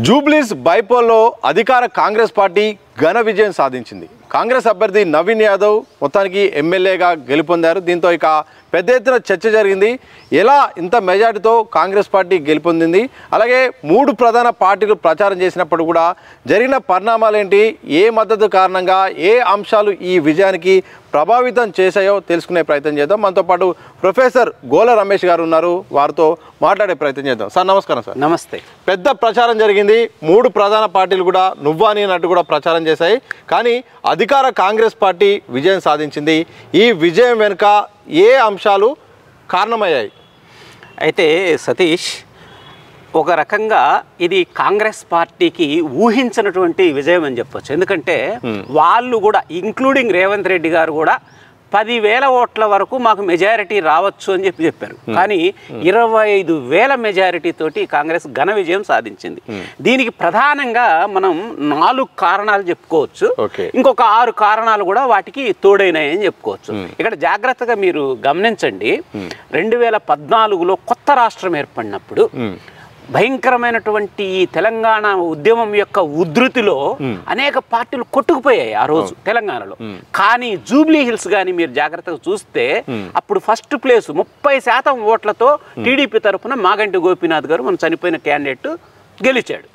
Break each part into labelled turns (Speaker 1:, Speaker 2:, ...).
Speaker 1: జూబ్లీస్ బైపోల్లో అధికార కాంగ్రెస్ పార్టీ ఘన విజయం సాధించింది. కాంగ్రెస్ అభ్యర్థి నవీన్ యాదవ్ మొత్తానికి ఎమ్మెల్యేగా గెలుపొందారు. దీంతో ఇక పెద్ద ఎత్తున చర్చ జరిగింది. ఎలా ఇంత మెజార్టీతో కాంగ్రెస్ పార్టీ గెలుపొందింది, అలాగే మూడు ప్రధాన పార్టీలు ప్రచారం చేసినప్పుడు కూడా జరిగిన పరిణామాలు ఏంటి, ఏ మద్దతు కారణంగా ఏ అంశాలు ఈ విజయానికి ప్రభావితం చేశాయో తెలుసుకునే ప్రయత్నం చేద్దాం. మనతో పాటు ప్రొఫెసర్ గోల రమేష్ గారు ఉన్నారు, వారితో మాట్లాడే ప్రయత్నం చేద్దాం. సార్ నమస్కారం. సార్
Speaker 2: నమస్తే.
Speaker 1: పెద్ద ప్రచారం జరిగింది, మూడు ప్రధాన పార్టీలు కూడా నువ్వాని అన్నట్టు కూడా ప్రచారం చేశాయి. కానీ అధికార కాంగ్రెస్ పార్టీ విజయం సాధించింది. ఈ విజయం వెనుక ఏ అంశాలు కారణమయ్యాయి?
Speaker 2: అయితే సతీష్, ఒక రకంగా ఇది కాంగ్రెస్ పార్టీకి ఊహించినటువంటి విజయం అని చెప్పొచ్చు. ఎందుకంటే వాళ్ళు కూడా ఇంక్లూడింగ్ రేవంత్ రెడ్డి గారు కూడా 10,000 ఓట్ల వరకు మాకు మెజారిటీ రావచ్చు అని చెప్పారు. కానీ 25,000 మెజారిటీ తోటి కాంగ్రెస్ ఘన విజయం సాధించింది. దీనికి ప్రధానంగా మనం 4 కారణాలు చెప్పుకోవచ్చు. ఇంకొక 6 కారణాలు కూడా వాటికి తోడైనాయని చెప్పుకోవచ్చు. ఇక్కడ జాగ్రత్తగా మీరు గమనించండి. 2014లో కొత్త రాష్ట్రం ఏర్పడినప్పుడు భయంకరమైనటువంటి తెలంగాణ ఉద్యమం యొక్క ఉధృతిలో అనేక పార్టీలు కొట్టుకుపోయాయి ఆ రోజు తెలంగాణలో. కానీ జూబ్లీ హిల్స్ కానీ మీరు జాగ్రత్తగా చూస్తే అప్పుడు ఫస్ట్ ప్లేస్ 30% ఓట్లతో టీడీపీ తరఫున మాగంటి గోపీనాథ్ గారు, మన చనిపోయిన క్యాండిడేట్, గెలిచాడు.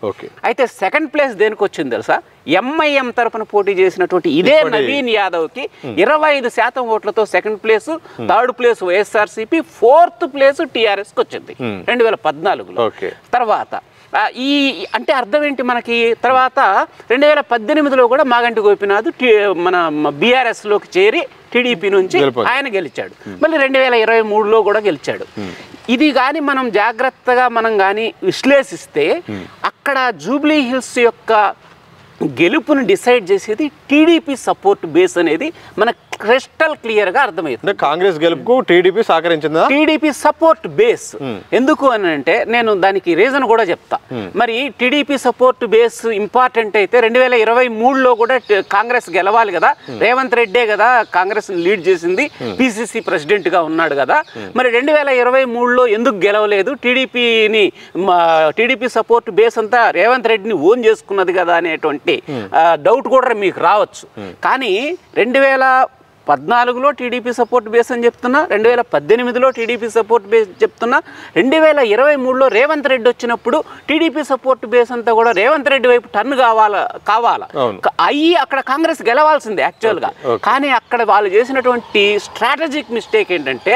Speaker 2: అయితే సెకండ్ ప్లేస్ దేనికి వచ్చింది తెలుసా? ఎంఐఎం తరఫున పోటీ చేసినటువంటి ఇదే నవీన్ యాదవ్కి 25% ఓట్లతో second place, third place YSRCP, fourth place టీఆర్ఎస్కి వచ్చింది 2014లో. తర్వాత ఈ అంటే అర్థం ఏంటి మనకి? తర్వాత 2018లో కూడా మాగంటి గోపీనాథ్ మన బీఆర్ఎస్లోకి చేరి టీడీపీ నుంచి ఆయన గెలిచాడు. మళ్ళీ 2023లో కూడా గెలిచాడు. ఇది కానీ మనం జాగ్రత్తగా మనం కానీ విశ్లేషిస్తే అక్కడ జూబ్లీ హిల్స్ యొక్క గెలుపుని డిసైడ్ చేసేది టీడీపీ సపోర్ట్ బేస్ అనేది మన క్రిస్టల్ క్లియర్ గా అర్థమవుతుంది.
Speaker 1: కాంగ్రెస్ గెలుపుకు టీడీపీ సహకరించిందా?
Speaker 2: TDP support base. ఎందుకు అని అంటే నేను దానికి రీజన్ కూడా చెప్తా. మరి టీడీపీ సపోర్ట్ బేస్ ఇంపార్టెంట్ అయితే 2023లో కూడా కాంగ్రెస్ గెలవాలి కదా. రేవంత్ రెడ్డే కదా కాంగ్రెస్ లీడ్ చేసింది, పిసిసి ప్రెసిడెంట్ గా ఉన్నాడు కదా. మరి 2023లో ఎందుకు గెలవలేదు? టీడీపీ సపోర్ట్ బేస్ అంతా రేవంత్ రెడ్డిని ఓన్ చేసుకున్నది కదా అనేటువంటి డౌట్ కూడా మీకు రావచ్చు. కానీ 2014లో టీడీపీ సపోర్ట్ బేస్ అని చెప్తున్నా, 2018లో టీడీపీ సపోర్ట్ బేస్ చెప్తున్నా, 2023లో రేవంత్ రెడ్డి వచ్చినప్పుడు టీడీపీ సపోర్ట్ బేస్ అంతా కూడా రేవంత్ రెడ్డి వైపు టర్న్ కావాలా అయ్యి అక్కడ కాంగ్రెస్ గెలవాల్సిందే యాక్చువల్గా. కానీ అక్కడ వాళ్ళు చేసినటువంటి స్ట్రాటజిక్ మిస్టేక్ ఏంటంటే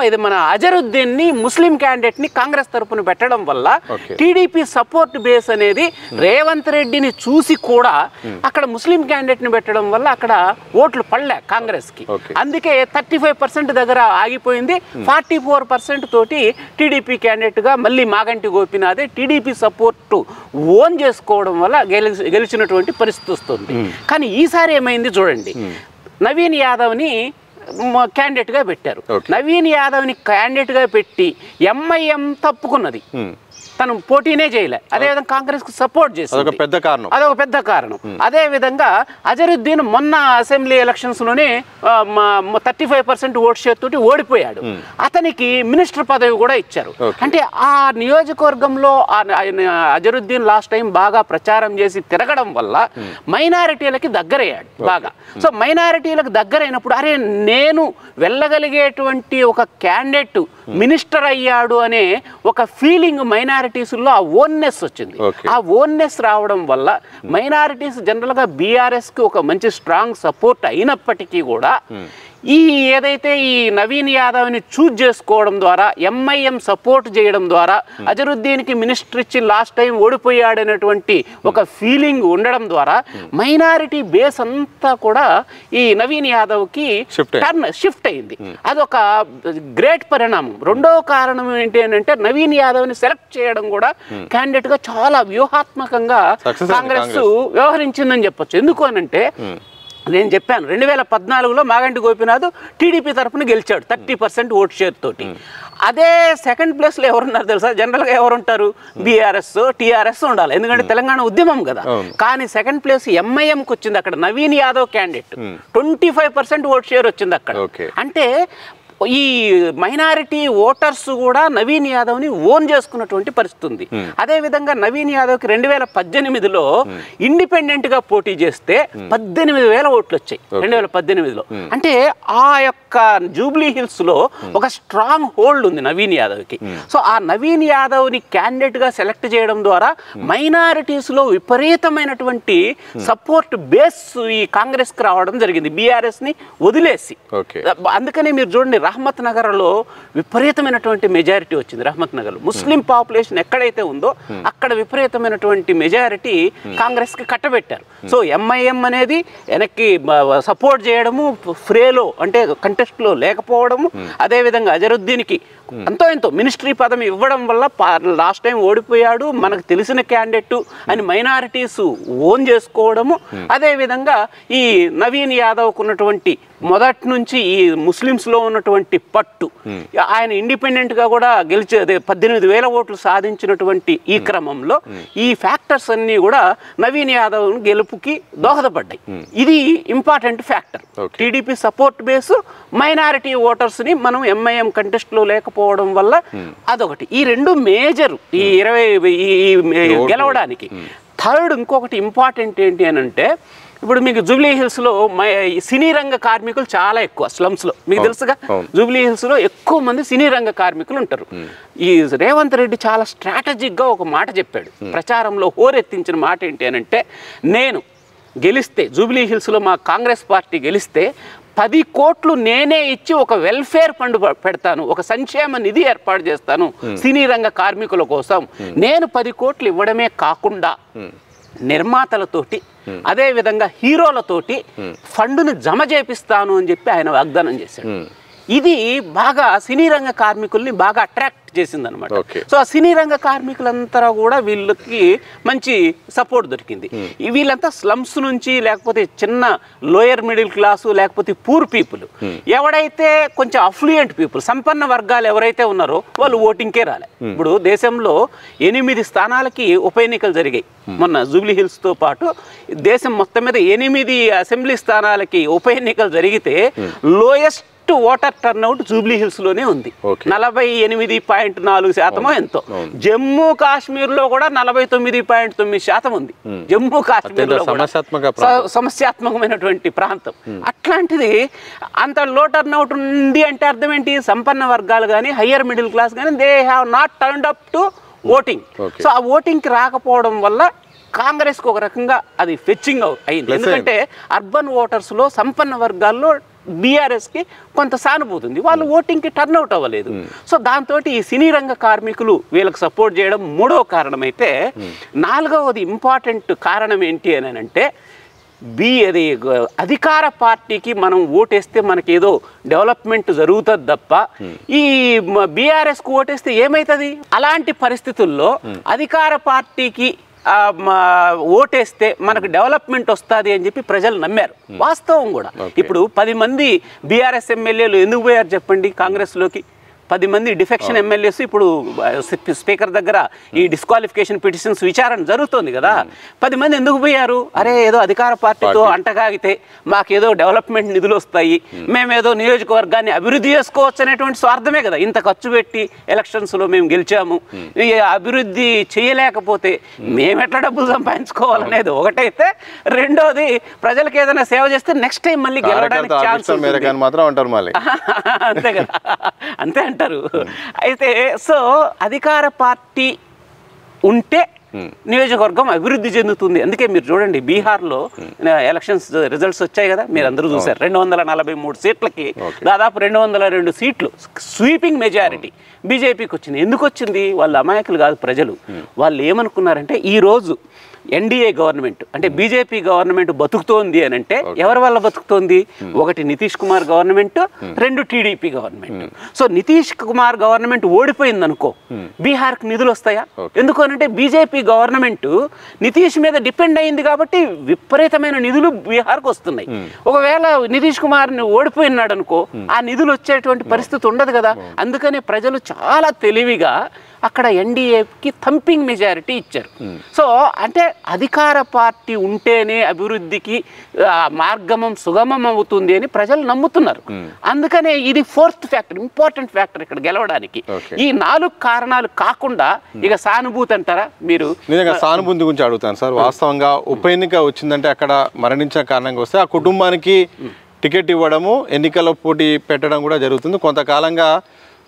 Speaker 2: ఇది మన అజరుద్దీన్ ని ముస్లిం క్యాండిడేట్ ని కాంగ్రెస్ తరఫున పెట్టడం వల్ల టీడీపీ సపోర్ట్ బేస్ అనేది రేవంత్ రెడ్డిని చూసి కూడా అక్కడ ముస్లిం క్యాండిడేట్ ని పెట్టడం వల్ల అక్కడ ఓట్లు పడలే కాంగ్రెస్ కి. అందుకే 35% దగ్గర ఆగిపోయింది. 44% తోటి టీడీపీ క్యాండిడేట్ గా మళ్ళీ మాగంటి గోపీనాథే టీడీపీ సపోర్ట్ ఓన్ చేసుకోవడం వల్ల గెలిచినటువంటి పరిస్థితి వస్తుంది. కానీ ఈసారి ఏమైంది చూడండి, నవీన్ యాదవ్ని క్యాండిడేట్ గా పెట్టారు. నవీన్ యాదవ్ని క్యాండిడేట్ గా పెట్టి ఎంఐఎం తప్పుకున్నది, తను పోటీనే చేయలే. అదేవిధంగా కాంగ్రెస్ కు సపోర్ట్ చేసింది, అదొక పెద్ద కారణం. అదే విధంగా అజరుద్దీన్ మొన్న అసెంబ్లీ ఎలక్షన్స్ లోనే 35% ఓట్ షేర్ తోటి ఓడిపోయాడు. అతనికి మినిస్టర్ పదవి కూడా ఇచ్చారు. అంటే ఆ నియోజకవర్గంలో అజరుద్దీన్ లాస్ట్ టైం బాగా ప్రచారం చేసి తిరగడం వల్ల మైనారిటీలకి దగ్గరయ్యాడు బాగా. సో మైనారిటీలకు దగ్గరైనప్పుడు అరే నేను వెళ్ళగలిగేటువంటి ఒక క్యాండిడేట్ మినిస్టర్ అయ్యాడు అనే ఒక ఫీలింగ్ మైనారిటీస్లో ఆ ఓన్నెస్ వచ్చింది. ఆ ఓన్నెస్ రావడం వల్ల మైనారిటీస్ జనరల్గా బీఆర్ఎస్ కి ఒక మంచి స్ట్రాంగ్ సపోర్ట్ అయినప్పటికీ కూడా ఏదైతే ఈ నవీన్ యాదవ్ని చూజ్ చేసుకోవడం ద్వారా, ఎంఐఎం సపోర్ట్ చేయడం ద్వారా, అజరుద్దీన్కి మినిస్టర్ ఇచ్చి లాస్ట్ టైం ఓడిపోయాడనేటువంటి ఒక ఫీలింగ్ ఉండడం ద్వారా మైనారిటీ బేస్ అంతా కూడా ఈ నవీన్ యాదవ్కి షిఫ్ట్ అయింది. అదొక గ్రేట్ పరిణామం. రెండవ కారణం ఏంటి అంటే నవీన్ యాదవ్ని సెలెక్ట్ చేయడం కూడా క్యాండిడేట్ గా చాలా వ్యూహాత్మకంగా కాంగ్రెస్ వ్యవహరించిందని చెప్పొచ్చు. ఎందుకు అనంటే నేను చెప్పాను 2014లో మాగంటి గోపీనాథ్ టీడీపీ తరఫున గెలిచాడు 30% ఓట్ షేర్ తోటి. అదే సెకండ్ ప్లేస్లో ఎవరున్నారు తెలుసా? జనరల్గా ఎవరుంటారు? బీఆర్ఎస్, టీఆర్ఎస్ ఉండాలి, ఎందుకంటే తెలంగాణ ఉద్యమం కదా. కానీ సెకండ్ ప్లేస్ ఎంఐఎంకి వచ్చింది. అక్కడ Naveen Yadav candidate 25% vote share వచ్చింది అక్కడ. అంటే ఈ మైనారిటీ ఓటర్స్ కూడా నవీన్ యాదవ్ని ఓన్ చేసుకున్నటువంటి పరిస్థితి ఉంది. అదేవిధంగా నవీన్ యాదవ్కి 2018లో ఇండిపెండెంట్గా పోటీ చేస్తే 18,000 ఓట్లు వచ్చాయి 2018లో. అంటే ఆ యొక్క జూబ్లీ హిల్స్లో ఒక స్ట్రాంగ్ హోల్డ్ ఉంది నవీన్ యాదవ్కి. సో ఆ నవీన్ యాదవ్ని క్యాండిడేట్గా సెలెక్ట్ చేయడం ద్వారా మైనారిటీస్లో విపరీతమైనటువంటి సపోర్ట్ బేస్ ఈ కాంగ్రెస్కి రావడం జరిగింది, బీఆర్ఎస్ని వదిలేసి. అందుకనే మీరు చూడండి, రహమత్ నగర్లో విపరీతమైనటువంటి మెజారిటీ వచ్చింది. రహమత్ నగర్లో ముస్లిం పాపులేషన్ ఎక్కడైతే ఉందో అక్కడ విపరీతమైనటువంటి మెజారిటీ కాంగ్రెస్కి కట్టబెట్టారు. సో ఎంఐఎం అనేది వెనక్కి సపోర్ట్ చేయడము, ఫ్రేలో అంటే కంటెస్ట్లో లేకపోవడము, అదేవిధంగా అజరుద్దీన్కి ఎంతో మినిస్ట్రీ పదం ఇవ్వడం వల్ల లాస్ట్ టైం ఓడిపోయాడు, మనకు తెలిసిన క్యాండిడేట్ అని మైనారిటీస్ ఓన్ చేసుకోవడము, అదేవిధంగా ఈ నవీన్ యాదవ్కు ఉన్నటువంటి మొదటి నుంచి ఈ ముస్లిమ్స్లో ఉన్నటువంటి పట్టు, ఆయన ఇండిపెండెంట్గా కూడా గెలిచి 18,000 ఓట్లు సాధించినటువంటి ఈ క్రమంలో ఈ ఫ్యాక్టర్స్ అన్నీ కూడా నవీన్ యాదవ్ గెలుపుకి దోహదపడ్డాయి. ఇది important factor. TDP support base, minority ఓటర్స్ని మనం ఎంఐఎం కంటెస్ట్లో లేకపోవడం వల్ల అదొకటి. ఈ రెండు మేజర్ ఈ 20 గెలవడానికి. థర్డ్ ఇంకొకటి ఇంపార్టెంట్ ఏంటి అని అంటే, ఇప్పుడు మీకు జూబ్లీ హిల్స్లో సినీ రంగ కార్మికులు చాలా ఎక్కువ, స్లమ్స్లో మీకు తెలుసుగా. జూబ్లీ హిల్స్లో ఎక్కువ మంది సినీ రంగ కార్మికులు ఉంటారు. ఈ రేవంత్ రెడ్డి చాలా స్ట్రాటజిక్గా ఒక మాట చెప్పాడు ప్రచారంలో, హోరెత్తించిన మాట ఏంటి అని అంటే, నేను గెలిస్తే జూబ్లీ హిల్స్లో మా కాంగ్రెస్ పార్టీ గెలిస్తే 10 కోట్లు నేనే ఇచ్చి ఒక వెల్ఫేర్ ఫండ్ పెడతాను, ఒక సంక్షేమ నిధి ఏర్పాటు చేస్తాను సినీ రంగ కార్మికుల కోసం. నేను 10 కోట్లు ఇవ్వడమే కాకుండా నిర్మాతలతోటి అదేవిధంగా హీరోలతోటి ఫండ్ను జమ చేపిస్తాను అని చెప్పి ఆయన వాగ్దానం చేశాడు. ఇది బాగా సినీ రంగ కార్మికుల్ని బాగా అట్రాక్ట్ చేసిందనమాట. సో ఆ సినీ రంగ కార్మికులంతా కూడా వీళ్ళకి మంచి సపోర్ట్ దొరికింది. వీళ్ళంతా స్లమ్స్ నుంచి, లేకపోతే చిన్న లోయర్ మిడిల్ క్లాసు, లేకపోతే పూర్ పీపుల్, ఎవడైతే కొంచెం అఫ్లూయెంట్ పీపుల్, సంపన్న వర్గాలు ఎవరైతే ఉన్నారో వాళ్ళు ఓటింగ్కే రాలే. ఇప్పుడు దేశంలో 8 స్థానాలకి ఉప ఎన్నికలు జరిగాయి మొన్న జూబ్లీ హిల్స్తో పాటు. దేశం మొత్తం మీద 8 అసెంబ్లీ స్థానాలకి ఉప ఎన్నికలు జరిగితే lowest voter turnout Jubilee hills లోనే ఉంది, 48.4% ఎంతో. జమ్మూ కాశ్మీర్ లో కూడా 49.9% ఉంది. జమ్మూ కాశ్మీర్ లో సమస్యాత్మకమైనటువంటి ప్రాంతం. అట్లాంటిది అంత లో టర్న్అవుట్ ఉంది అంటే అర్థం ఏంటి? సంపన్న వర్గాలు కానీ హయ్యర్ మిడిల్ క్లాస్ కానీ they have not turned up to voting. So ఆ ఓటింగ్కి రాకపోవడం వల్ల కాంగ్రెస్కి ఒక రకంగా అది ఫెచ్చింగ్ అయింది. ఎందుకంటే అర్బన్ ఓటర్స్లో సంపన్న వర్గాల్లో బీఆర్ఎస్కి కొంత సానుభూతి ఉంది, వాళ్ళు ఓటింగ్కి టర్న్అవుట్ అవ్వలేదు. సో దాంతో ఈ సినీ రంగ కార్మికులు వీళ్ళకి సపోర్ట్ చేయడం మూడవ కారణం అయితే, నాలుగవది ఇంపార్టెంట్ కారణం ఏంటి అని అంటే, అది అధికార పార్టీకి మనం ఓటేస్తే మనకి ఏదో డెవలప్మెంట్ జరుగుతుంది తప్ప ఈ బీఆర్ఎస్కు ఓటేస్తే ఏమవుతుంది? అలాంటి పరిస్థితుల్లో అధికార పార్టీకి ఓటేస్తే మనకు డెవలప్మెంట్ వస్తుంది అని చెప్పి ప్రజలు నమ్మారు. వాస్తవం కూడా. ఇప్పుడు 10 మంది బీఆర్ఎస్ ఎమ్మెల్యేలు ఎందుకు పోయారు చెప్పండి కాంగ్రెస్లోకి? 10 మంది డిఫెక్షన్ ఎమ్మెల్యేస్ ఇప్పుడు స్పీకర్ దగ్గర ఈ డిస్క్వాలిఫికేషన్ పిటిషన్స్ విచారణ జరుగుతుంది కదా. 10 మంది ఎందుకు పోయారు? అరే ఏదో అధికార పార్టీతో అంటగాగితే మాకేదో డెవలప్మెంట్ నిధులు వస్తాయి, మేమేదో నియోజకవర్గాన్ని అభివృద్ధి చేసుకోవచ్చు అనేటువంటి స్వార్థమే కదా. ఇంత ఖర్చు పెట్టి ఎలక్షన్స్లో మేము గెలిచాము, అభివృద్ధి చేయలేకపోతే మేము ఎట్లా డబ్బులు సంపాదించుకోవాలనేది ఒకటైతే, రెండోది ప్రజలకు ఏదైనా సేవ చేస్తే నెక్స్ట్ టైం మళ్ళీ గెలవడానికి ఛాన్స్ అంతే కదా, అంతే అంటారు. అయితే సో అధికార పార్టీ ఉంటే నియోజకవర్గం అభివృద్ధి చెందుతుంది. అందుకే మీరు చూడండి బీహార్లో ఎలక్షన్స్ రిజల్ట్స్ వచ్చాయి కదా, మీరు అందరూ చూసారు. 243 సీట్లకి దాదాపు 202 సీట్లు స్వీపింగ్ మెజారిటీ బీజేపీకి వచ్చింది. ఎందుకు వచ్చింది? వాళ్ళు అమాయకులు కాదు ప్రజలు. వాళ్ళు ఏమనుకున్నారంటే ఈరోజు ఎన్డీఏ గవర్నమెంట్ అంటే బీజేపీ గవర్నమెంట్ బతుకుతోంది అని అంటే ఎవరి వల్ల బతుకుతోంది? ఒకటి Nitish Kumar government, 2 TDP government. So Nitish Kumar government ఓడిపోయింది అనుకో, బీహార్కి నిధులు వస్తాయా? ఎందుకు అనంటే బీజేపీ గవర్నమెంట్ నితీష్ మీద డిపెండ్ అయింది కాబట్టి విపరీతమైన నిధులు బీహార్కి వస్తున్నాయి. ఒకవేళ నితీష్ కుమార్ని ఓడిపోయినాడు అనుకో, ఆ నిధులు వచ్చేటువంటి పరిస్థితి ఉండదు కదా. అందుకనే ప్రజలు చాలా తెలివిగా అక్కడ ఎన్డీఏకి థంపింగ్ మెజారిటీ ఇచ్చారు. సో అంటే అధికార పార్టీ ఉంటేనే అభివృద్ధికి మార్గమం సుగమం అవుతుంది అని ప్రజలు నమ్ముతున్నారు. అందుకనే ఇది ఫోర్త్ ఫ్యాక్టర్, ఇంపార్టెంట్ ఫ్యాక్టర్ ఇక్కడ గెలవడానికి. ఈ 4 కారణాలు కాకుండా ఇక సానుభూతి అంటారా మీరు?
Speaker 1: నిజంగా సానుభూతి గురించి అడుగుతాను సార్. వాస్తవంగా ఉప ఎన్నిక వచ్చిందంటే అక్కడ మరణించిన కారణంగా వస్తే ఆ కుటుంబానికి టికెట్ ఇవ్వడము, ఎన్నికల్లో పోటీ పెట్టడం కూడా జరుగుతుంది. కొంతకాలంగా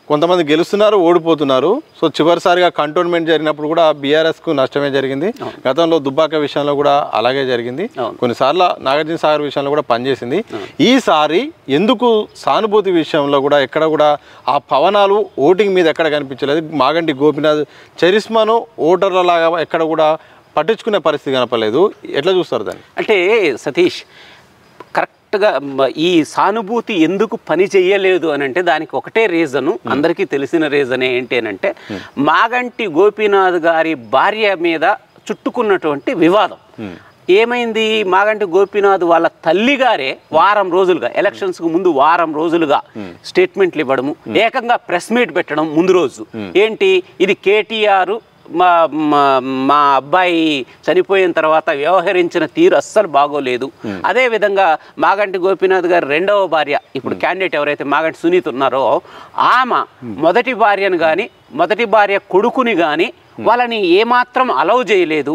Speaker 1: కొంతమంది గెలుస్తున్నారు, ఓడిపోతున్నారు. సో చివరిసారిగా కంటోన్మెంట్ జరిగినప్పుడు కూడా బీఆర్ఎస్కు నష్టమే జరిగింది. గతంలో దుబ్బాక విషయంలో కూడా అలాగే జరిగింది. కొన్నిసార్లు నాగార్జున సాగర్ విషయంలో కూడా పనిచేసింది. ఈసారి ఎందుకు సానుభూతి విషయంలో కూడా ఎక్కడ కూడా ఆ పవనాలు ఓటింగ్ మీద ఎక్కడ కనిపించలేదు? మాగంటి గోపీనాథ్ చరిస్మాను ఓటర్లలాగా ఎక్కడ కూడా పట్టించుకునే పరిస్థితి కనపడలేదు. ఎట్లా చూస్తారు దాన్ని?
Speaker 2: అంటే సతీష్, కరెక్ట్గా ఈ సానుభూతి ఎందుకు పని చేయలేదు అని అంటే దానికి ఒకటే రీజను, అందరికీ తెలిసిన రీజన్ ఏంటి అని అంటే మాగంటి గోపీనాథ్ గారి భార్య మీద చుట్టుకున్నటువంటి వివాదం. ఏమైంది? మాగంటి గోపీనాథ్ వాళ్ళ తల్లిగారే వారం రోజులుగా, ఎలక్షన్స్కు ముందు వారం రోజులుగా స్టేట్మెంట్లు ఇవ్వడము, ఏకంగా ప్రెస్ మీట్ పెట్టడం ముందు రోజు. ఏంటి ఇది? కేటీఆర్ మా అబ్బాయి చనిపోయిన తర్వాత వ్యవహరించిన తీరు అస్సలు బాగోలేదు. అదేవిధంగా మాగంటి గోపీనాథ్ గారు రెండవ భార్య, ఇప్పుడు క్యాండిడేట్ ఎవరైతే మాగంటి సునీత్ ఉన్నారో ఆమె మొదటి భార్యను కానీ మొదటి భార్య కొడుకుని కానీ వాళ్ళని ఏమాత్రం అలౌ చేయలేదు.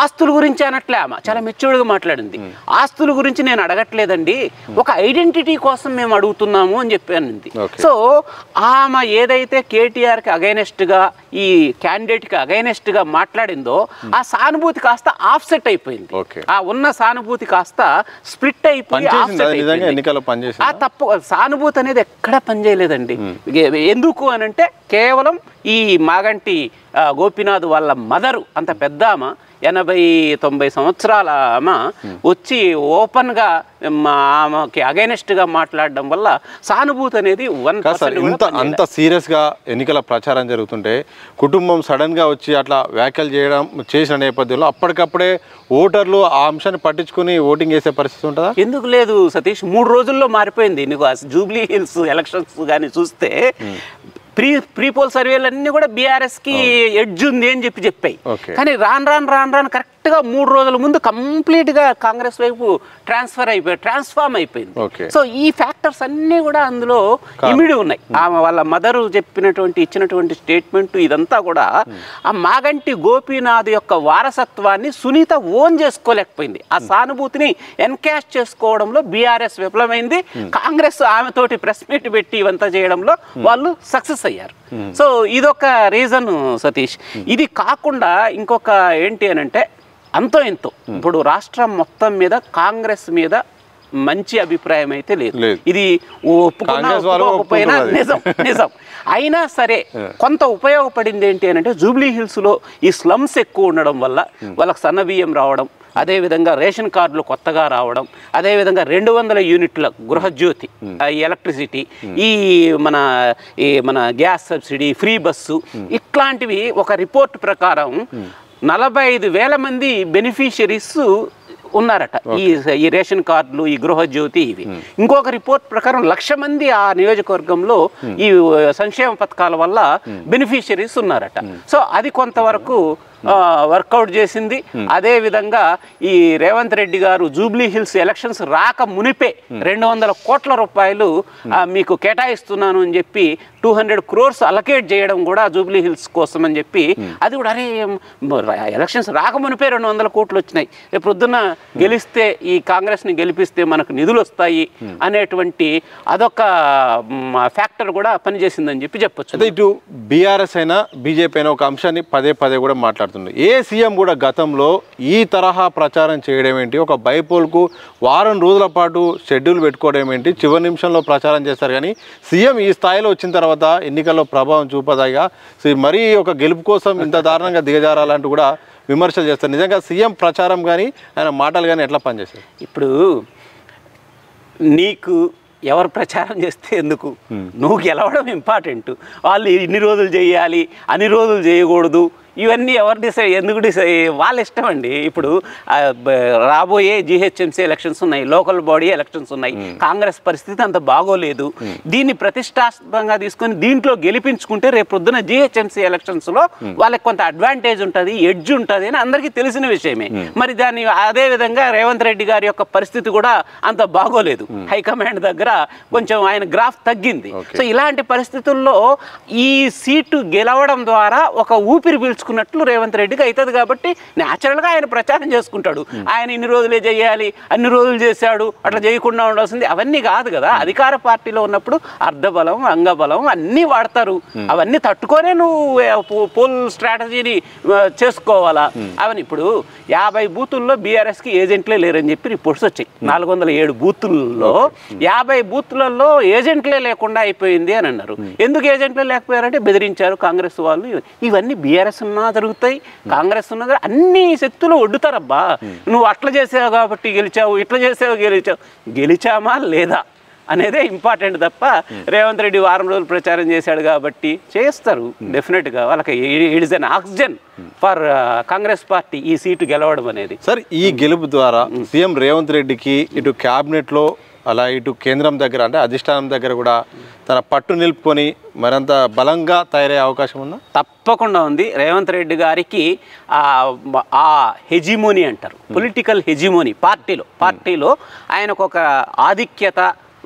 Speaker 2: ఆస్తుల గురించి అనట్లే, ఆమె చాలా మెచ్యూర్డ్గా మాట్లాడింది. ఆస్తుల గురించి నేను అడగట్లేదండి, ఒక ఐడెంటిటీ కోసం మేము అడుగుతున్నాము అని చెప్పానంది. సో ఆమె ఏదైతే కేటీఆర్కి అగైనెస్ట్గా ఈ క్యాండిడేట్కి అగైనెస్ట్గా మాట్లాడిందో ఆ సానుభూతి కాస్త ఆఫ్సెట్ అయిపోయింది. ఆ ఉన్న సానుభూతి కాస్త స్ప్లిట్ అయిపోయి ఆ తప్పు సానుభూతి అనేది ఎక్కడ పనిచేయలేదండి. ఎందుకు అనంటే కేవలం ఈ మాగంటి గోపీనాథ్ వాళ్ళ మదరు, అంత పెద్ద ఆమె 80-90 సంవత్సరాల ఆమె వచ్చి ఓపెన్గా ఆమెకి అగైనెస్ట్గా మాట్లాడడం వల్ల సానుభూతి అనేది 1%.
Speaker 1: అంత సీరియస్గా ఎన్నికల ప్రచారం జరుగుతుంటే కుటుంబం సడన్గా వచ్చి అట్లా వ్యాఖ్యలు చేసిన నేపథ్యంలో అప్పటికప్పుడే ఓటర్లు ఆ అంశాన్ని పట్టించుకుని ఓటింగ్ చేసే పరిస్థితి ఉంటుందా?
Speaker 2: ఎందుకు లేదు సతీష్, 3 రోజుల్లో మారిపోయింది. నీకు జూబ్లీ హిల్స్ ఎలక్షన్స్ కానీ చూస్తే ప్రీ పోల్ సర్వేలన్నీ కూడా బీఆర్ఎస్కి ఎడ్జ్ ఉంది అని చెప్పాయి. కానీ రాను కరెక్ట్గా 3 రోజుల ముందు కంప్లీట్గా కాంగ్రెస్ వైపు ట్రాన్స్ఫార్మ్ అయిపోయింది. సో ఈ ఫ్యాక్టర్స్ అన్నీ కూడా అందులో ఇమిడి ఉన్నాయి. ఆమె వాళ్ళ మదరు ఇచ్చినటువంటి స్టేట్మెంట్ ఇదంతా కూడా ఆ మాగంటి గోపీనాథ్ యొక్క వారసత్వాన్ని సునీత ఓన్ చేసుకోలేకపోయింది. ఆ సానుభూతిని ఎన్కాష్ చేసుకోవడంలో బీఆర్ఎస్ విఫలమైంది. కాంగ్రెస్ ఆమెతోటి ప్రెస్ మీట్ పెట్టి ఇవంతా చేయడంలో వాళ్ళు సక్సెస్ అయ్యారు. సో ఇదొక రీజన్ సతీష్. ఇది కాకుండా ఇంకొక ఏంటి అని అంటే అంతో ఎంతో ఇప్పుడు రాష్ట్రం మొత్తం మీద కాంగ్రెస్ మీద మంచి అభిప్రాయం అయితే లేదు. ఇది ఒప్పుకున్నా నిజం. అయినా సరే కొంత ఉపయోగపడింది ఏంటి అని అంటే జూబ్లీ హిల్స్లో ఈ స్లమ్స్ ఎక్కువ ఉండడం వల్ల వాళ్ళకి సన్న బియ్యం రావడం, అదేవిధంగా రేషన్ కార్డులు కొత్తగా రావడం, అదేవిధంగా 200 యూనిట్ల గృహజ్యోతి ఎలక్ట్రిసిటీ, ఈ మన గ్యాస్ సబ్సిడీ, ఫ్రీ బస్సు, ఇట్లాంటివి ఒక రిపోర్ట్ ప్రకారం 45,000 మంది బెనిఫిషరీస్ ఉన్నారట ఈ రేషన్ కార్డులు, ఈ గృహజ్యోతి ఇవి. ఇంకొక రిపోర్ట్ ప్రకారం 1,00,000 మంది ఆ నియోజకవర్గంలో ఈ సంక్షేమ పథకాల వల్ల బెనిఫిషరీస్ ఉన్నారట. సో అది కొంతవరకు వర్కౌట్ చేసింది. అదేవిధంగా ఈ రేవంత్ రెడ్డి గారు జూబ్లీ హిల్స్ ఎలక్షన్స్ రాక మునిపే 200 కోట్ల రూపాయలు మీకు కేటాయిస్తున్నాను అని చెప్పి 200 crores అలకేట్ చేయడం కూడా జూబ్లీ హిల్స్ కోసం అని చెప్పి, అది కూడా అరే ఎలక్షన్స్ రాక మునిపే 200 కోట్లు వచ్చినాయి, రేపు పొద్దున్న గెలిస్తే ఈ కాంగ్రెస్ని గెలిపిస్తే మనకు నిధులు వస్తాయి అనేటువంటి అదొక ఫ్యాక్టర్ కూడా పనిచేసిందని చెప్పొచ్చు.
Speaker 1: అదే ఇటు బీఆర్ఎస్ అయినా బీజేపీ అయినా ఒక అంశాన్ని పదే కూడా మాట్లాడుతుంది. ఏ సీఎం కూడా గతంలో ఈ తరహా ప్రచారం చేయడం ఏంటి, ఒక బైపోల్కు వారం రోజుల పాటు షెడ్యూల్ పెట్టుకోవడం ఏంటి, చివరి నిమిషంలో ప్రచారం చేస్తారు. కానీ సీఎం ఈ స్థాయిలో వచ్చిన తర్వాత ఎన్నికల్లో ప్రభావం చూపదాగా మరీ ఒక గెలుపు కోసం ఇంత దారుణంగా దిగజారాలంటూ కూడా విమర్శలు చేస్తారు. నిజంగా సీఎం ప్రచారం కానీ ఆయన మాటలు కానీ ఎట్లా పనిచేస్తారు?
Speaker 2: ఇప్పుడు నీకు ఎవరు ప్రచారం చేస్తే ఎందుకు, నువ్వు గెలవడం ఇంపార్టెంట్. వాళ్ళు ఇన్ని రోజులు చేయాలి, అన్ని రోజులు చేయకూడదు, ఇవన్నీ ఎవరు డిసైడ్ ఎందుకు డిసైడ్ వాళ్ళ ఇష్టం అండి. ఇప్పుడు రాబోయే జిహెచ్ఎంసీ ఎలక్షన్స్ ఉన్నాయి, లోకల్ బాడీ ఎలక్షన్స్ ఉన్నాయి. కాంగ్రెస్ పరిస్థితి అంత బాగోలేదు. దీన్ని ప్రతిష్టాత్మకంగా తీసుకొని దీంట్లో గెలిపించుకుంటే రేపు పొద్దున జిహెచ్ఎంసీ ఎలక్షన్స్లో వాళ్ళకి కొంత అడ్వాంటేజ్ ఉంటుంది, ఎడ్జ్ ఉంటుంది అని అందరికీ తెలిసిన విషయమే. మరి దాన్ని అదే విధంగా రేవంత్ రెడ్డి గారి యొక్క పరిస్థితి కూడా అంత బాగోలేదు. హైకమాండ్ దగ్గర కొంచెం ఆయన గ్రాఫ్ తగ్గింది. సో ఇలాంటి పరిస్థితుల్లో ఈ సీటు గెలవడం ద్వారా ఒక ఊపిరి పీల్చుకున్నట్లు రేవంత్ రెడ్డికి అవుతుంది. కాబట్టి న్యాచురల్గా ఆయన ప్రచారం చేసుకుంటాడు. ఆయన ఇన్ని రోజులే చేయాలి, అన్ని రోజులు చేశాడు, అట్లా చేయకుండా ఉండాల్సింది అవన్నీ కాదు కదా. అధికార పార్టీలో ఉన్నప్పుడు అర్ధబలం, అంగబలం అన్నీ వాడతారు. అవన్నీ తట్టుకొనే నువ్వు పోల్ స్ట్రాటజీని చేసుకోవాలా. అవన్నీ ఇప్పుడు 50 బూతుల్లో బీఆర్ఎస్కి ఏజెంట్లే లేరని చెప్పి రిపోర్ట్స్ వచ్చాయి. 407 బూతుల్లో 50 బూతులలో ఏజెంట్లే లేకుండా అయిపోయింది అని అన్నారు. ఎందుకు ఏజెంట్లే లేకపోయారంటే బెదిరించారు కాంగ్రెస్ వాళ్ళు. ఇవన్నీ బీఆర్ఎస్ ఉన్నా జరుగుతాయి, కాంగ్రెస్ ఉన్నా అన్ని శక్తులు ఒడ్డుతారబ్బా. నువ్వు అట్లా చేసావు కాబట్టి గెలిచావు, ఇట్లా చేసావు గెలిచామా లేదా అనేదే ఇంపార్టెంట్ తప్ప రేవంత్ రెడ్డి వారం రోజులు ప్రచారం చేశాడు కాబట్టి చేస్తారు డెఫినెట్గా. వాళ్ళకి it is an oxygen for Congress party ఈ సీటు గెలవడం అనేది.
Speaker 1: సార్, ఈ గెలుపు ద్వారా సీఎం రేవంత్ రెడ్డికి ఇటు క్యాబినెట్లో అలా ఇటు కేంద్రం దగ్గర అంటే అధిష్టానం దగ్గర కూడా తన పట్టు నిలుపుకొని మరింత బలంగా తయారయ్యే అవకాశం ఉందా?
Speaker 2: తప్పకుండా ఉంది. రేవంత్ రెడ్డి గారికి ఆ హెజిమోనీ అంటారు, పొలిటికల్ హెజిమోనీ పార్టీలో ఆయనకు ఒక ఆధిక్యత,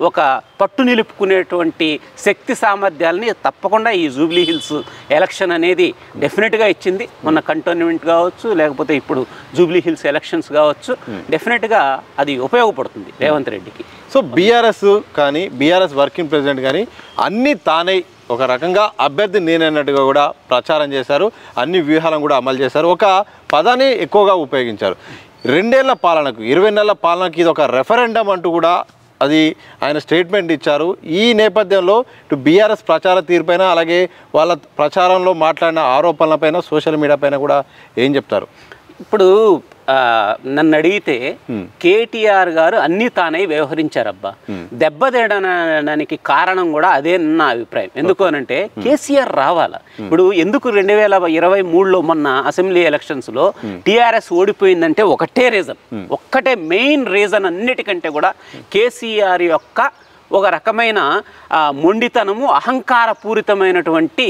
Speaker 2: ఒక పట్టు నిలుపుకునేటువంటి శక్తి సామర్థ్యాలని తప్పకుండా ఈ జూబ్లీ హిల్స్ ఎలక్షన్ అనేది డెఫినెట్గా ఇచ్చింది. మొన్న కంటోన్మెంట్ కావచ్చు, లేకపోతే ఇప్పుడు జూబ్లీ హిల్స్ ఎలక్షన్స్ కావచ్చు, డెఫినెట్గా అది ఉపయోగపడుతుంది రేవంత్ రెడ్డికి.
Speaker 1: సో బీఆర్ఎస్ కానీ బీఆర్ఎస్ వర్కింగ్ ప్రెసిడెంట్ కానీ అన్నీ తానే ఒక రకంగా అభ్యర్థి నేనన్నట్టుగా కూడా ప్రచారం చేశారు, అన్ని వ్యూహాలను కూడా అమలు చేశారు. ఒక పదాన్ని ఎక్కువగా ఉపయోగించారు. 2 ఏళ్ల పాలనకు, 20 నెలల పాలనకి ఇది ఒక రెఫరెండం అంటూ కూడా అది ఆయన స్టేట్మెంట్ ఇచ్చారు. ఈ నేపథ్యంలో ఇటు బీఆర్ఎస్ ప్రచార తీరుపైన, అలాగే వాళ్ళ ప్రచారంలో మాట్లాడిన ఆరోపణలపైన, సోషల్ మీడియా పైన కూడా ఏం చెప్తారు?
Speaker 2: ఇప్పుడు నన్ను అడిగితే కేటీఆర్ గారు అన్ని తానై వ్యవహరించారబ్బా. దెబ్బతీయడానికి కారణం కూడా అదే నా అభిప్రాయం. ఎందుకు అనంటే కేసీఆర్ రావాలా. ఇప్పుడు ఎందుకు 2023లో మొన్న అసెంబ్లీ ఎలక్షన్స్లో టీఆర్ఎస్ ఓడిపోయిందంటే ఒక్కటే మెయిన్ రీజన్ అన్నిటికంటే కూడా కేసీఆర్ యొక్క ఒక రకమైన మొండితనము, అహంకారపూరితమైనటువంటి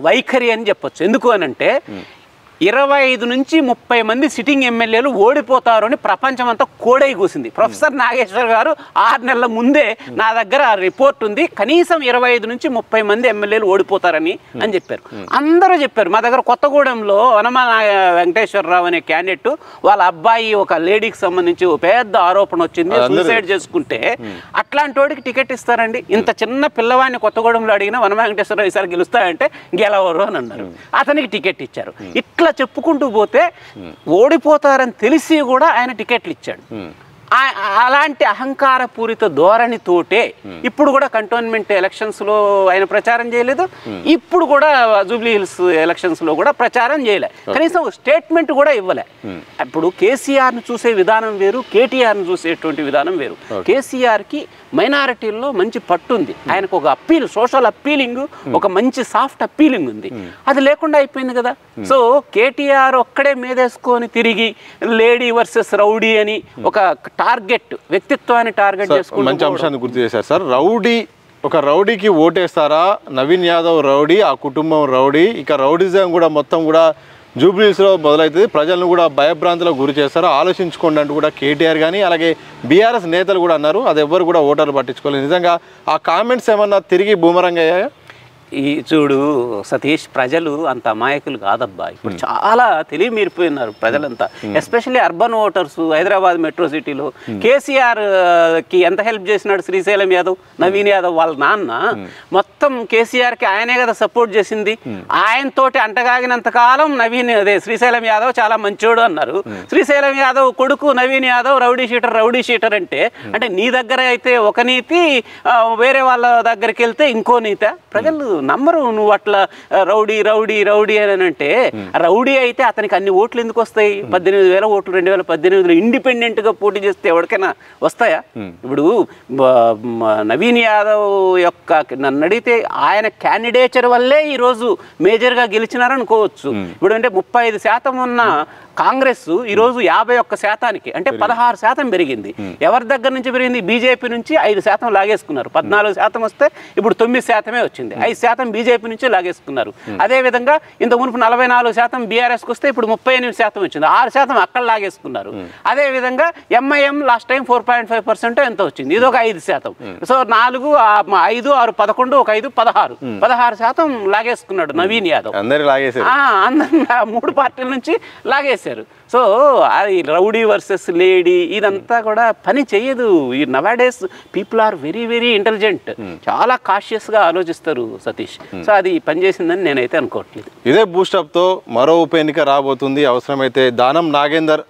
Speaker 2: వైఖరి అని చెప్పొచ్చు. ఎందుకు అనంటే 25 నుంచి 30 మంది సిట్టింగ్ ఎమ్మెల్యేలు ఓడిపోతారు అని ప్రపంచమంతా కోడై కూసింది. ప్రొఫెసర్ నాగేశ్వర్ గారు 6 నెలల ముందే నా దగ్గర రిపోర్ట్ ఉంది, కనీసం 25 నుంచి 30 మంది ఎమ్మెల్యేలు ఓడిపోతారని చెప్పారు. అందరూ చెప్పారు. మా దగ్గర కొత్తగూడెంలో వనమా వెంకటేశ్వరరావు అనే క్యాండిడేట్ వాళ్ళ అబ్బాయి ఒక లేడీకి సంబంధించి పెద్ద ఆరోపణ వచ్చింది, సూసైడ్ చేసుకుంటే అట్లాంటి వాడికి టికెట్ ఇస్తారండి? ఇంత చిన్న పిల్లవాడిని కొత్తగూడెంలో అడిగినా వనమా వెంకటేశ్వరరావు ఈసారి గెలుస్తాయంటే గెలవరు అని అన్నారు. అతనికి టికెట్ ఇచ్చారు. ఇట్లా చెప్పుకుంటూ పోతే ఓడిపోతారని తెలిసి కూడా ఆయన టికెట్లు ఇచ్చాడు. అలాంటి అహంకారపూరిత ధోరణితోటే ఇప్పుడు కూడా కంటోన్మెంట్ ఎలక్షన్స్లో ఆయన ప్రచారం చేయలేదు, ఇప్పుడు కూడా జూబ్లీ హిల్స్ ఎలక్షన్స్లో కూడా ప్రచారం చేయలే, కనీసం స్టేట్మెంట్ కూడా ఇవ్వలే. ఇప్పుడు కేసీఆర్ని చూసే విధానం వేరు, కేటీఆర్ని చూసేటువంటి విధానం వేరు. కేసీఆర్కి మైనారిటీల్లో మంచి పట్టు ఉంది, ఆయనకు ఒక అప్పీల్, సోషల్ అప్పీలింగ్, ఒక మంచి సాఫ్ట్ అప్పీలింగ్ ఉంది. అది లేకుండా అయిపోయింది కదా. సో కేటీఆర్ ఒక్కడే మీదేసుకొని తిరిగి లేడీ వర్సెస్ రౌడీ అని ఒక టార్గెట్, వ్యక్తిత్వాన్ని టార్గెట్ చేసుకుంటూ
Speaker 1: మంచి అంశాన్ని గుర్తు చేశారు సార్. ఒక రౌడీకి ఓటేస్తారా? నవీన్ యాదవ్ రౌడీ, ఆ కుటుంబం రౌడీ, ఇక రౌడీజం కూడా మొత్తం కూడా జూబ్లీస్లో మొదలవుతుంది, ప్రజలను కూడా భయభ్రాంతులకు గురి చేస్తారు, ఆలోచించుకోండి అంటూ కూడా కేటీఆర్ కానీ అలాగే బీఆర్ఎస్ నేతలు కూడా అన్నారు. అది ఎవ్వరు కూడా ఓటర్లు పట్టించుకోలేదు. నిజంగా ఆ కామెంట్స్ ఏమన్నా తిరిగి బూమరంగ్ అయ్యాయా?
Speaker 2: ఈ చూడు సతీష్, ప్రజలు అంత అమాయకులు కాదబ్బా. ఇప్పుడు చాలా తెలివి మీరిపోయినారు ప్రజలంతా, especially urban voters. Hyderabad metro సిటీలో కేసీఆర్కి ఎంత హెల్ప్ చేసినాడు శ్రీశైలం యాదవ్, నవీన్ యాదవ్ వాళ్ళ నాన్న. మొత్తం కేసీఆర్కి ఆయనే కదా సపోర్ట్ చేసింది. ఆయనతోటి అంటగాగినంత కాలం శ్రీశైలం యాదవ్ చాలా మంచోడు అన్నారు. శ్రీశైలం యాదవ్ కొడుకు నవీన్ యాదవ్ రౌడీ షీటర్ అంటే నీ దగ్గర అయితే ఒక నీతి, వేరే వాళ్ళ దగ్గరికి వెళ్తే ఇంకో నీతి. ప్రజలు నమ్మరు. నువ్వు అట్లా రౌడీ రౌడీ రౌడీ అని అంటే రౌడీ అయితే అతనికి అన్ని ఓట్లు ఎందుకు వస్తాయి? 18,000 ఓట్లు 2018లో ఇండిపెండెంట్గా పోటీ చేస్తే ఎవరికైనా వస్తాయా? ఇప్పుడు నవీన్ యాదవ్ యొక్క నన్ను అడిగితే ఆయన క్యాండిడేచర్ వల్లే ఈరోజు మేజర్గా గెలిచినారనుకోవచ్చు. ఇప్పుడు అంటే 35% ఉన్న కాంగ్రెస్ ఈరోజు 51% అంటే 16% పెరిగింది. ఎవరి దగ్గర నుంచి పెరిగింది? బీజేపీ నుంచి 5% లాగేసుకున్నారు. 14% వస్తే ఇప్పుడు 9% వచ్చింది. 5% బీజేపీ నుంచి లాగేసుకున్నారు. అదేవిధంగా ఇంత మునుపు 44% బీఆర్ఎస్కి వస్తే ఇప్పుడు 38% వచ్చింది. 6% అక్కడ లాగేసుకున్నారు. అదేవిధంగా ఎంఐఎం లాస్ట్ టైం 4.5% ఎంత వచ్చింది? ఇది ఒక 5%. సో 4, 5, 6, 11, ఒక 5, 16% లాగేసుకున్నాడు నవీన్ యాదవ్. అందరు 3 పార్టీల నుంచి లాగేసి. సో అది రౌడీ వర్సెస్ లేడీ ఇదంతా కూడా పని చేయదు. ఈ nowadays people are very very intelligent, చాలా కాషియస్గా ఆలోచిస్తారు సతీష్. సో అది పనిచేసిందని నేనైతే అనుకోవట్లేదు.
Speaker 1: ఇదే బూస్టప్తో మరో ఉప ఎన్నిక రాబోతుంది. అవసరమైతే దానం నాగేందర్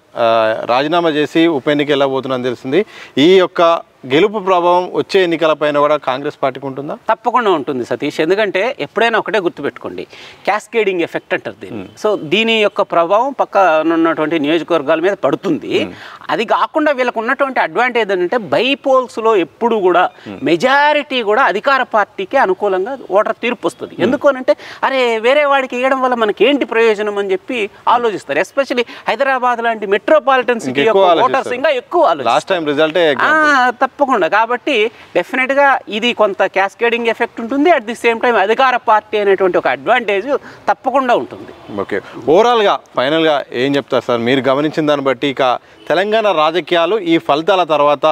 Speaker 1: రాజీనామా చేసి ఉప ఎన్నిక వెళ్ళబోతుందని తెలిసింది. ఈ యొక్క గెలుపు ప్రభావం వచ్చే ఎన్నికలపైన కూడా కాంగ్రెస్ పార్టీకి ఉంటుందా?
Speaker 2: తప్పకుండా ఉంటుంది సతీష్. ఎందుకంటే ఎప్పుడైనా ఒకటే గుర్తుపెట్టుకోండి, క్యాస్కేడింగ్ ఎఫెక్ట్ అంటారు దీన్ని. సో దీని యొక్క ప్రభావం పక్కన ఉన్నటువంటి నియోజకవర్గాల మీద పడుతుంది. అది కాకుండా వీళ్ళకు ఉన్నటువంటి అడ్వాంటేజ్ ఏంటంటే బైపోల్స్లో ఎప్పుడు కూడా మెజారిటీ కూడా అధికార పార్టీకే అనుకూలంగా ఓటర్ తీర్పు వస్తుంది. ఎందుకు అనంటే అరే వేరే వాడికి వేయడం వల్ల మనకి ఏంటి ప్రయోజనం అని చెప్పి ఆలోచిస్తారు. ఎస్పెషల్లీ హైదరాబాద్ లాంటి మెట్రోపాలిటన్ సిటీ యొక్క ఓటర్స్ ఇంకా ఎక్కువ ఆలోచిస్తారు. తప్పకుండా. కాబట్టి డెఫినెట్గా ఇది కొంత క్యాస్కేడింగ్ ఎఫెక్ట్ ఉంటుంది. అట్ ది సేమ్ టైం అధికార పార్టీ అనేటువంటి ఒక అడ్వాంటేజ్ తప్పకుండా ఉంటుంది.
Speaker 1: ఓకే, ఓవరాల్గా ఫైనల్గా ఏం చెప్తారు సార్? మీరు గమనించిన దాన్ని బట్టి ఇక తెలంగాణ రాజకీయాలు ఈ ఫలితాల తర్వాత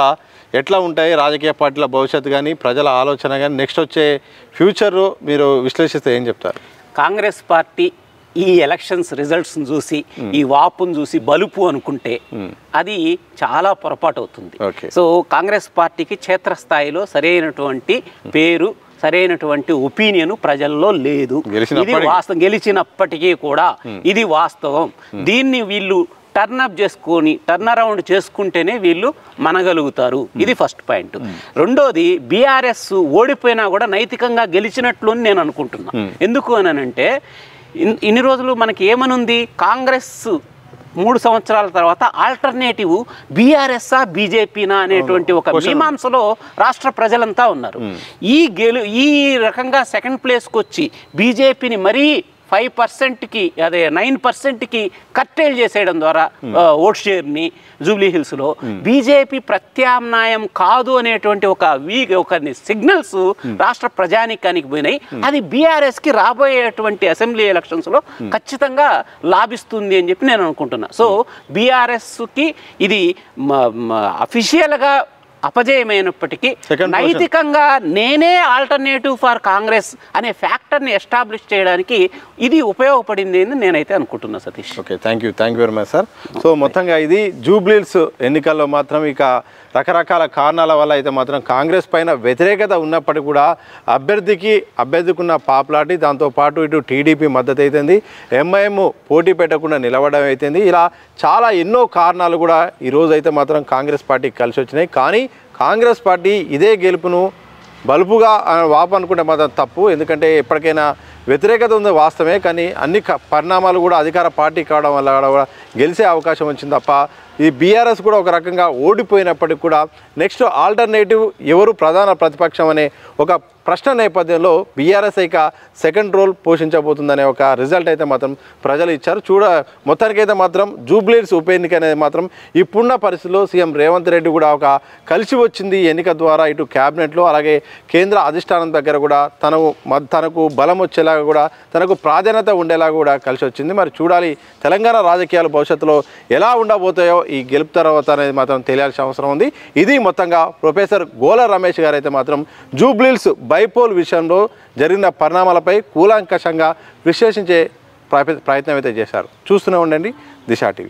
Speaker 1: ఎట్లా ఉంటాయి? రాజకీయ పార్టీల భవిష్యత్తు కానీ ప్రజల ఆలోచన కానీ నెక్స్ట్ వచ్చే ఫ్యూచర్ మీరు విశ్లేషిస్తే ఏం చెప్తారు?
Speaker 2: కాంగ్రెస్ పార్టీ ఈ ఎలక్షన్స్ రిజల్ట్స్ని చూసి ఈ వాపును చూసి బలుపు అనుకుంటే అది చాలా పొరపాటు అవుతుంది. సో కాంగ్రెస్ పార్టీకి క్షేత్రస్థాయిలో సరైనటువంటి పేరు, సరైనటువంటి ఒపీనియన్ ప్రజల్లో లేదు. ఇది వాస్తవం. గెలిచినప్పటికీ కూడా ఇది వాస్తవం. దీన్ని వీళ్ళు టర్న్అప్ చేసుకొని టర్న్ అరౌండ్ చేసుకుంటేనే వీళ్ళు మనగలుగుతారు. ఇది ఫస్ట్ పాయింట్. రెండోది, బీఆర్ఎస్ ఓడిపోయినా కూడా నైతికంగా గెలిచినట్లు అని నేను అనుకుంటున్నా. ఎందుకు అనంటే ఇన్ని రోజులు మనకి ఏమనుంది? కాంగ్రెస్ 3 సంవత్సరాల తర్వాత ఆల్టర్నేటివ్ బీఆర్ఎస్ఆ బీజేపీనా అనేటువంటి ఒక మీమాంసలో రాష్ట్ర ప్రజలంతా ఉన్నారు. ఈ రకంగా సెకండ్ ప్లేస్కి వచ్చి బీజేపీని మరీ 5%కి అదే 9%కి కట్టేలు చేసేయడం ద్వారా ఓట్ షేర్ని జూబ్లీ హిల్స్లో బీజేపీ ప్రత్యామ్నాయం కాదు అనేటువంటి ఒక సిగ్నల్స్ రాష్ట్ర ప్రజానీకానికి పోయినాయి. అది బీఆర్ఎస్కి రాబోయేటువంటి అసెంబ్లీ ఎలక్షన్స్లో ఖచ్చితంగా లాభిస్తుంది అని చెప్పి నేను అనుకుంటున్నా. సో బీఆర్ఎస్కి ఇది అఫీషియల్గా అపజయమైనప్పటికీ నైతికంగా నేనే ఆల్టర్నేటివ్ ఫర్ కాంగ్రెస్ అనే ఫ్యాక్టర్ని ఎస్టాబ్లిష్ చేయడానికి ఇది ఉపయోగపడింది అని నేనైతే అనుకుంటున్నా Satish.
Speaker 1: Okay, thank you very much sir. So మొత్తంగా ఇది జూబ్లీహిల్స్ ఎన్నికల్లో మాత్రం ఇక రకరకాల కారణాల వల్ల అయితే మాత్రం కాంగ్రెస్ పైన వ్యతిరేకత ఉన్నప్పటికీ కూడా అభ్యర్థికి ఉన్న పాపులారిటీ, దాంతోపాటు ఇటు టీడీపీ మద్దతు అవుతుంది, ఎంఐఎం పోటీ పెట్టకుండా నిలవడం అవుతుంది. ఇలా చాలా ఎన్నో కారణాలు కూడా ఈరోజు అయితే మాత్రం కాంగ్రెస్ పార్టీకి కలిసి వచ్చినాయి. కానీ కాంగ్రెస్ పార్టీ ఇదే గెలుపును బలుపుగా వాపు అనుకుంటే మాత్రం తప్పు. ఎందుకంటే ఎప్పటికైనా వ్యతిరేకత ఉంది వాస్తవమే, కానీ అన్ని పరిణామాలు కూడా అధికార పార్టీ కావడం వల్ల కూడా గెలిచే అవకాశం వచ్చింది తప్ప ఈ బీఆర్ఎస్ కూడా ఒక రకంగా ఓడిపోయినప్పటికీ కూడా నెక్స్ట్ ఆల్టర్నేటివ్ ఎవరు ప్రధాన ప్రతిపక్షం అనే ఒక ప్రశ్న నేపథ్యంలో బీఆర్ఎస్ ఇక సెకండ్ రోల్ పోషించబోతుందనే ఒక రిజల్ట్ అయితే మాత్రం ప్రజలు ఇచ్చారు. మొత్తానికైతే మాత్రం జూబ్లీహిల్స్ ఉప ఎన్నిక అనేది మాత్రం ఇప్పుడున్న పరిస్థితుల్లో సీఎం రేవంత్ రెడ్డి కూడా ఒక కలిసి వచ్చింది ఎన్నిక ద్వారా. ఇటు క్యాబినెట్లో అలాగే కేంద్ర అధిష్టానం దగ్గర కూడా తనకు బలం వచ్చేలాగా కూడా తనకు ప్రాధాన్యత ఉండేలాగా కూడా కలిసి వచ్చింది. మరి చూడాలి తెలంగాణ రాజకీయాలు భవిష్యత్తులో ఎలా ఉండబోతాయో ఈ గెలుపు తర్వాత అనేది మాత్రం తెలియాల్సిన అవసరం ఉంది. ఇది మొత్తంగా ప్రొఫెసర్ గోల రమేష్ గారు అయితే మాత్రం జూబ్లీహిల్స్ బైపోల్ విషయంలో జరిగిన పరిణామాలపై కూలంకషంగా విశ్లేషించే ప్రయత్నం అయితే చేశారు. చూస్తూనే ఉండండి దిశ టీవీ.